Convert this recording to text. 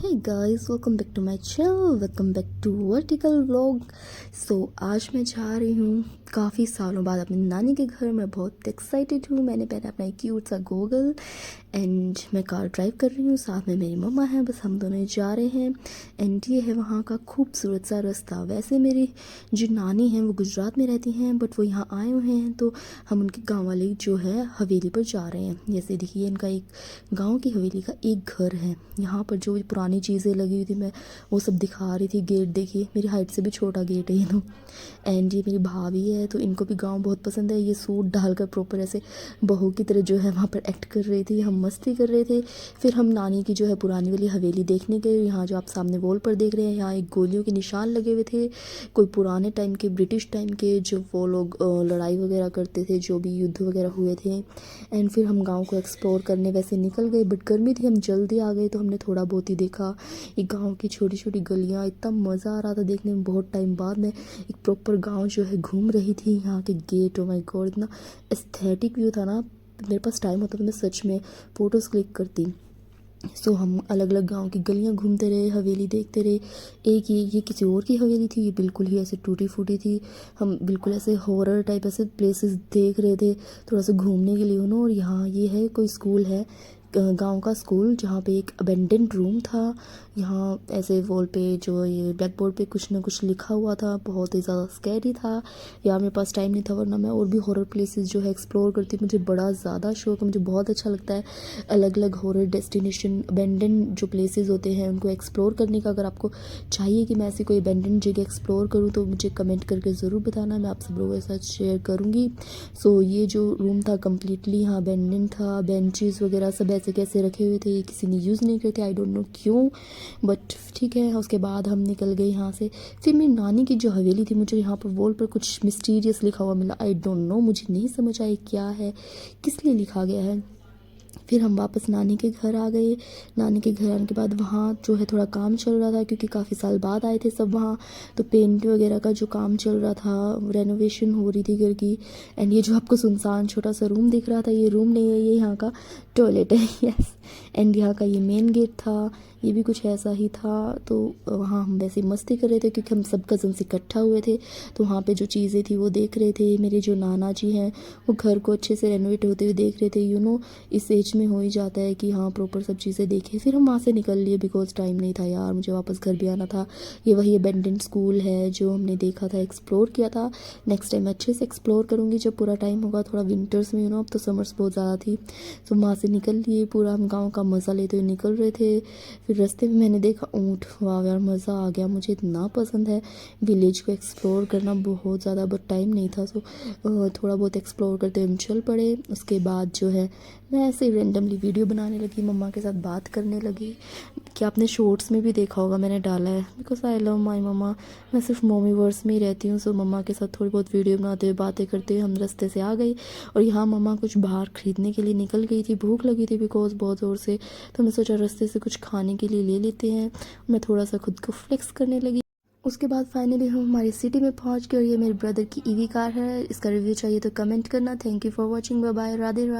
Hey guys, welcome back to my channel, welcome back to vertical vlog. आज मैं जा रही हूँ काफ़ी सालों बाद अपनी नानी के घर। मैं बहुत एक्साइटेड हूँ। मैंने पहना अपना एक क्यूट सा गोगल एंड मैं कार ड्राइव कर रही हूँ, साथ में मेरी मम्मा है, बस हम दोनों ही जा रहे हैं। एंड ये है वहाँ का खूबसूरत सा रास्ता। वैसे मेरी जो नानी हैं वो गुजरात में रहती हैं, बट वो यहाँ आए हुए हैं तो हम उनके गाँव वाली जो है हवेली पर जा रहे हैं। जैसे देखिए इनका एक गाँव की हवेली का एक घर है। यहाँ पर जो पुरानी चीज़ें लगी हुई थी मैं वो सब दिखा रही थी। गेट देखिए, मेरी हाइट से भी छोटा गेट है ये तो। एंड ये मेरी भाभी है तो इनको भी गांव बहुत पसंद है। ये सूट डालकर प्रॉपर ऐसे बहू की तरह जो है वहाँ पर एक्ट कर रही थी, हम मस्ती कर रहे थे। फिर हम नानी की जो है पुरानी वाली हवेली देखने गए। यहाँ जो आप सामने वॉल पर देख रहे हैं, यहाँ एक गोलियों के निशान लगे हुए थे, कोई पुराने टाइम के, ब्रिटिश टाइम के, जो वो लोग लड़ाई वगैरह करते थे, जो भी युद्ध वगैरह हुए थे। एंड फिर हम गाँव को एक्सप्लोर करने वैसे निकल गए, बट गर्मी थी, हम जल्दी आ गए तो हमने थोड़ा बहुत ही देखा। एक गांव की छोटी छोटी गलियां, इतना मज़ा आ रहा था देखने में। बहुत टाइम बाद मैं एक प्रॉपर गांव जो है घूम रही थी। यहाँ के गेट, ओ माय गॉड, इतना एस्थेटिक व्यू था ना। मेरे पास टाइम होता तो मैं सच में फ़ोटोज़ क्लिक करती। हम अलग अलग गांव की गलियां घूमते रहे, हवेली देखते रहे। एक ये किसी और की हवेली थी, ये बिल्कुल ही ऐसे टूटी फूटी थी। हम बिल्कुल ऐसे हॉरर टाइप ऐसे प्लेसेस देख रहे थे थोड़ा सा घूमने के लिए और यहाँ ये है कोई स्कूल है, गांव का स्कूल, जहाँ पे एक अबेंडेंट रूम था। यहाँ ऐसे वॉल पे जो ये ब्लैक बोर्ड पे कुछ ना कुछ लिखा हुआ था, बहुत ही ज़्यादा स्कैरी था। यार मेरे पास टाइम नहीं था, वरना मैं और भी हॉरर प्लेसेस जो है एक्सप्लोर करती। मुझे बड़ा ज़्यादा शौक है, मुझे बहुत अच्छा लगता है अलग अलग हॉरर डेस्टिनेशन, अबेंडेंट जो प्लेसेस होते हैं उनको एक्सप्लोर करने का। अगर आपको चाहिए कि मैं ऐसी कोई अबेंडेंट जगह एक्सप्लोर करूँ तो मुझे कमेंट करके ज़रूर बताना, मैं आप सब लोगों के साथ शेयर करूँगी। ये जो रूम था कम्प्लीटली यहाँ अबेंडेंट था। बेंचेस वगैरह सब ऐसे कैसे रखे हुए थे, किसी ने यूज़ नहीं करते, आई डोंट नो क्यों, बट ठीक है। उसके बाद हम निकल गए यहाँ से। फिर मेरी नानी की जो हवेली थी, मुझे यहाँ पर वॉल पर कुछ मिस्टीरियस लिखा हुआ मिला, आई डोंट नो, मुझे नहीं समझ आया क्या है, किस लिए लिखा गया है। फिर हम वापस नानी के घर आ गए। नानी के घर आने के बाद वहाँ जो है थोड़ा काम चल रहा था, क्योंकि काफ़ी साल बाद आए थे सब वहाँ, तो पेंट वगैरह का जो काम चल रहा था, रेनोवेशन हो रही थी घर की। एंड ये जो आपको सुनसान छोटा सा रूम दिख रहा था, ये रूम नहीं है, ये यहाँ का टॉयलेट है। यस। एंड यहाँ का ये मेन गेट था, ये भी कुछ ऐसा ही था। तो वहाँ हम वैसे मस्ती कर रहे थे क्योंकि हम सब कज़न्स इकट्ठा हुए थे, तो वहाँ पे जो चीज़ें थी वो देख रहे थे। मेरे जो नाना जी हैं वो घर को अच्छे से रेनोवेट होते हुए देख रहे थे। इस एज में हो ही जाता है कि हाँ प्रॉपर सब चीज़ें देखें। फिर हम वहाँ से निकल लिए बिकॉज टाइम नहीं था यार, मुझे वापस घर भी आना था। ये वही अबेंडेंट स्कूल है जो हमने देखा था, एक्सप्लोर किया था। नेक्स्ट टाइम अच्छे से एक्सप्लोर करूँगी जब पूरा टाइम होगा। थोड़ा विंटर्स में अब तो समर्स बहुत ज़्यादा थी, तो वहाँ से निकल लिए। पूरा हम गाँव का मज़ा लेते हुए निकल रहे थे। फिर रास्ते में मैंने देखा ऊँट, वाह यार मज़ा आ गया। मुझे इतना पसंद है विलेज को एक्सप्लोर करना बहुत ज़्यादा, बट टाइम नहीं था, थोड़ा बहुत एक्सप्लोर करते हुए हम चल पड़े। उसके बाद जो है मैं ऐसे ही रेंडमली वीडियो बनाने लगी, मम्मा के साथ बात करने लगी। कि आपने शॉर्ट्स में भी देखा होगा मैंने डाला है, बिकॉज आई लव माई मम्मा। मैं सिर्फ मम्मी वर्स में ही रहती हूँ, मम्मा के साथ थोड़ी बहुत वीडियो बनाते हुए बातें करते हुए हम रास्ते से आ गई। और यहाँ मम्मा कुछ बाहर ख़रीदने के लिए निकल गई थी, भूख लगी थी बिकॉज बहुत ज़ोर से, तो हमने सोचा रास्ते से कुछ खाने के लिए ले लेते हैं। मैं थोड़ा सा खुद को फ्लेक्स करने लगी। उसके बाद फाइनली हम हमारी सिटी में पहुंच गए और ये मेरे ब्रदर की ईवी कार है। इसका रिव्यू चाहिए तो कमेंट करना। Thank you for watching, bye bye, Radhe Radhe.